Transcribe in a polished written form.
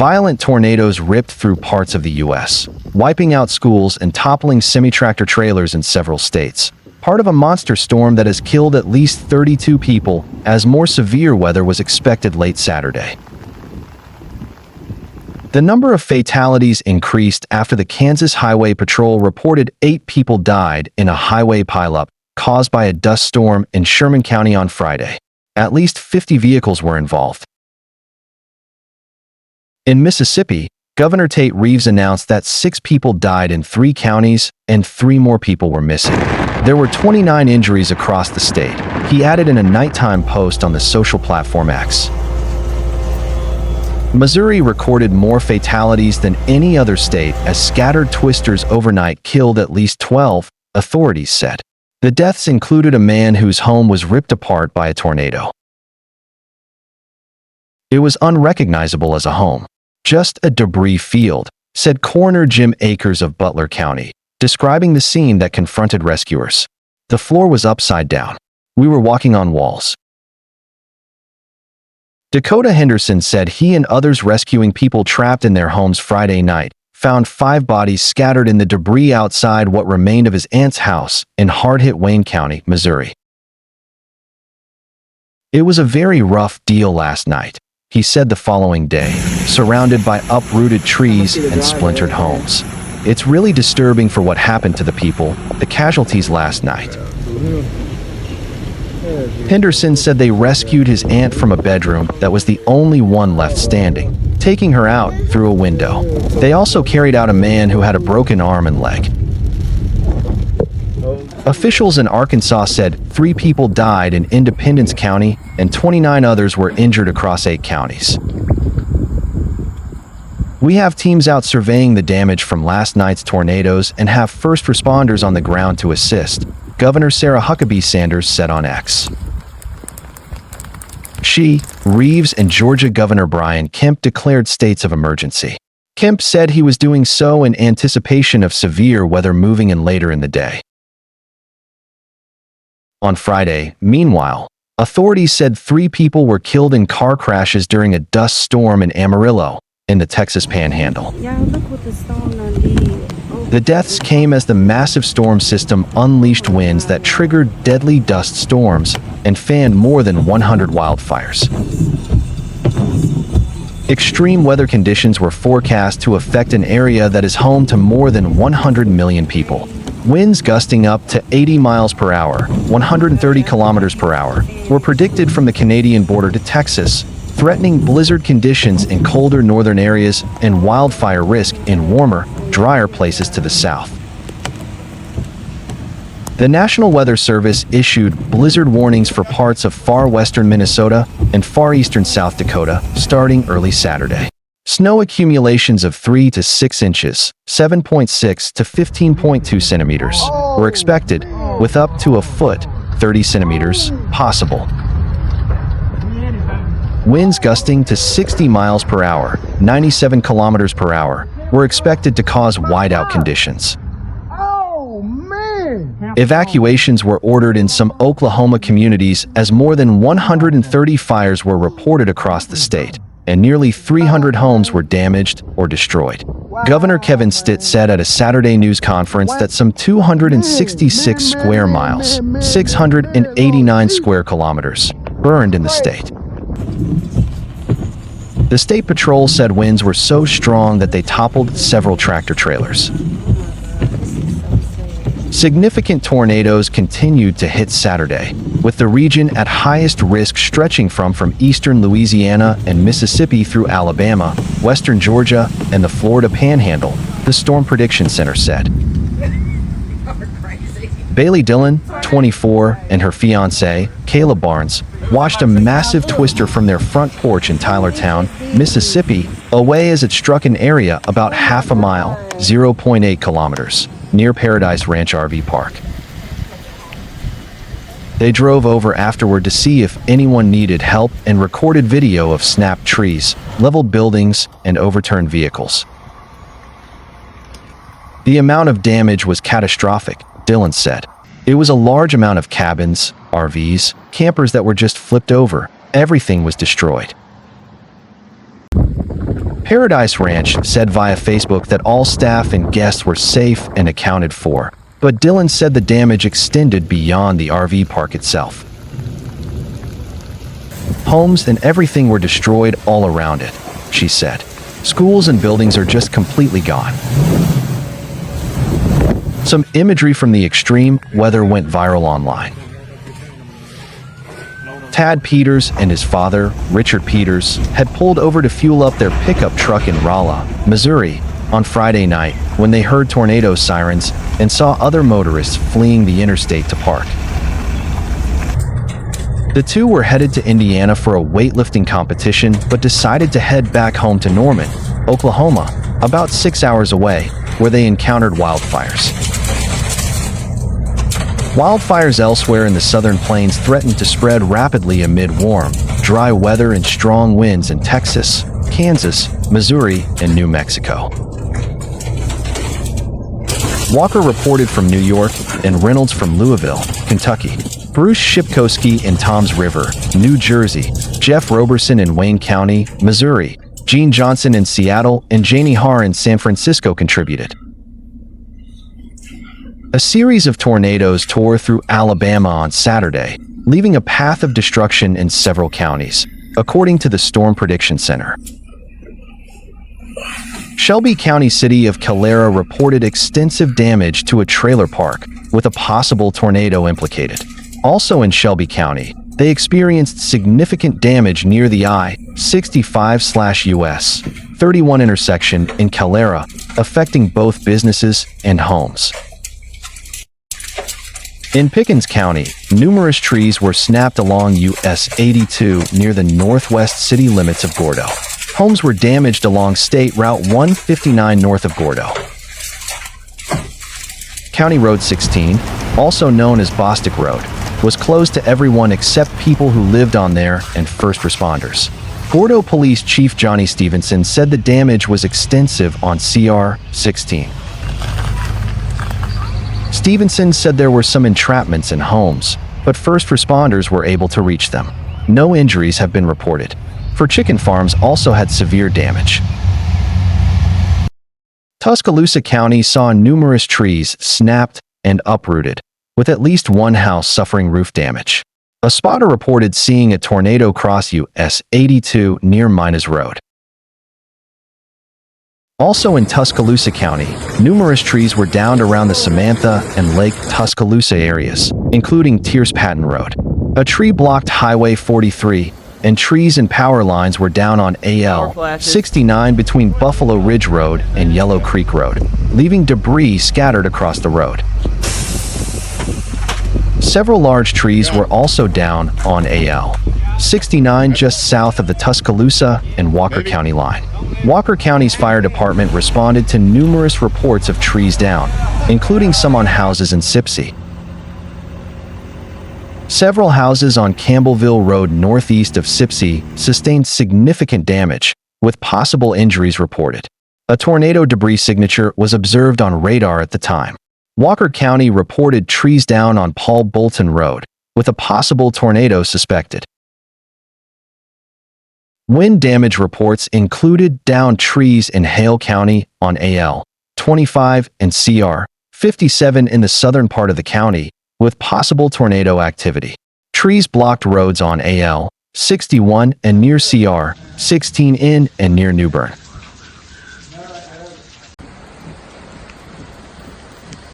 Violent tornadoes ripped through parts of the U.S., wiping out schools and toppling semi-tractor-trailers in several states. Part of a monster storm that has killed at least 32 people, as more severe weather was expected late Saturday. The number of fatalities increased after the Kansas Highway Patrol reported 8 people died in a highway pileup caused by a dust storm in Sherman County on Friday. At least 50 vehicles were involved. In Mississippi, Governor Tate Reeves announced that 6 people died in 3 counties and 3 more people were missing. There were 29 injuries across the state, he added in a nighttime post on the social platform X. Missouri recorded more fatalities than any other state as scattered twisters overnight killed at least 12, authorities said. The deaths included a man whose home was ripped apart by a tornado. It was unrecognizable as a home, just a debris field, said Coroner Jim Akers of Butler County, describing the scene that confronted rescuers. The floor was upside down. We were walking on walls. Dakota Henderson said he and others rescuing people trapped in their homes Friday night found 5 bodies scattered in the debris outside what remained of his aunt's house in hard-hit Wayne County, Missouri. It was a very rough deal last night, he said the following day, surrounded by uprooted trees and splintered homes. It's really disturbing for what happened to the people, the casualties last night. Henderson said they rescued his aunt from a bedroom that was the only one left standing, taking her out through a window. They also carried out a man who had a broken arm and leg. Officials in Arkansas said 3 people died in Independence County and 29 others were injured across 8 counties. We have teams out surveying the damage from last night's tornadoes and have first responders on the ground to assist, Governor Sarah Huckabee Sanders said on X. She, Reeves, and Georgia Governor Brian Kemp declared states of emergency. Kemp said he was doing so in anticipation of severe weather moving in later in the day. On Friday, meanwhile, authorities said 3 people were killed in car crashes during a dust storm in Amarillo, in the Texas Panhandle. Yeah, look what the storm done did. The deaths came as the massive storm system unleashed winds that triggered deadly dust storms and fanned more than 100 wildfires. Extreme weather conditions were forecast to affect an area that is home to more than 100 million people. Winds gusting up to 80 miles per hour, 130 kilometers per hour, were predicted from the Canadian border to Texas, threatening blizzard conditions in colder northern areas and wildfire risk in warmer, drier places to the south. The National Weather Service issued blizzard warnings for parts of far western Minnesota and far eastern South Dakota starting early Saturday. Snow accumulations of 3 to 6 inches, 7.6 to 15.2 centimeters, were expected, with up to a foot, 30 centimeters, possible. Winds gusting to 60 miles per hour, 97 kilometers per hour, were expected to cause whiteout conditions. Evacuations were ordered in some Oklahoma communities as more than 130 fires were reported across the state, and nearly 300 homes were damaged or destroyed. Governor Kevin Stitt said at a Saturday news conference that some 266 square miles, 689 square kilometers, burned in the state. The State Patrol said winds were so strong that they toppled several tractor-trailers. Significant tornadoes continued to hit Saturday, with the region at highest risk stretching from eastern Louisiana and Mississippi through Alabama, western Georgia, and the Florida Panhandle, the Storm Prediction Center said. Bailey Dillon, 24, and her fiancé, Kayla Barnes, watched a massive twister from their front porch in Tylertown, Mississippi, away as it struck an area about half a mile, 0.8 kilometers, near Paradise Ranch RV Park. They drove over afterward to see if anyone needed help and recorded video of snapped trees, leveled buildings, and overturned vehicles. The amount of damage was catastrophic, Dillon said. It was a large amount of cabins, RVs, campers that were just flipped over. Everything was destroyed. Paradise Ranch said via Facebook that all staff and guests were safe and accounted for, but Dillon said the damage extended beyond the RV park itself. Homes and everything were destroyed all around it, she said. Schools and buildings are just completely gone. Some imagery from the extreme weather went viral online. Tad Peters and his father, Richard Peters, had pulled over to fuel up their pickup truck in Rolla, Missouri, on Friday night when they heard tornado sirens and saw other motorists fleeing the interstate to park. The two were headed to Indiana for a weightlifting competition but decided to head back home to Norman, Oklahoma, about 6 hours away, where they encountered wildfires. Wildfires elsewhere in the southern plains threatened to spread rapidly amid warm, dry weather and strong winds in Texas, Kansas, Missouri, and New Mexico. Walker reported from New York and Reynolds from Louisville, Kentucky. Bruce Shipkowski in Toms River, New Jersey. Jeff Roberson in Wayne County, Missouri. Gene Johnson in Seattle and Janie Haar in San Francisco contributed. A series of tornadoes tore through Alabama on Saturday, leaving a path of destruction in several counties, according to the Storm Prediction Center. Shelby County city of Calera reported extensive damage to a trailer park, with a possible tornado implicated. Also in Shelby County, they experienced significant damage near the I-65/US 31 intersection in Calera, affecting both businesses and homes. In Pickens County, numerous trees were snapped along US 82 near the northwest city limits of Gordo. Homes were damaged along State Route 159 north of Gordo. County Road 16, also known as Bostic Road, was closed to everyone except people who lived on there and first responders. Gordo Police Chief Johnny Stevenson said the damage was extensive on CR 16. Stevenson said there were some entrapments in homes, but first responders were able to reach them. No injuries have been reported. For chicken farms also had severe damage. Tuscaloosa County saw numerous trees snapped and uprooted, with at least one house suffering roof damage. A spotter reported seeing a tornado cross US 82 near Minas Road. Also in Tuscaloosa County, numerous trees were downed around the Samantha and Lake Tuscaloosa areas, including Tears Patton Road. A tree blocked Highway 43, and trees and power lines were down on AL 69 between Buffalo Ridge Road and Yellow Creek Road, leaving debris scattered across the road. Several large trees were also down on AL 69 just south of the Tuscaloosa and Walker County line. Walker County's fire department responded to numerous reports of trees down, including some on houses in Sipsey. Several houses on Campbellville Road northeast of Sipsey sustained significant damage, with possible injuries reported. A tornado debris signature was observed on radar at the time. Walker County reported trees down on Paul Bolton Road, with a possible tornado suspected. Wind damage reports included downed trees in Hale County on AL 25 and CR 57 in the southern part of the county, with possible tornado activity. Trees blocked roads on AL 61 and near CR 16 in and near New Bern.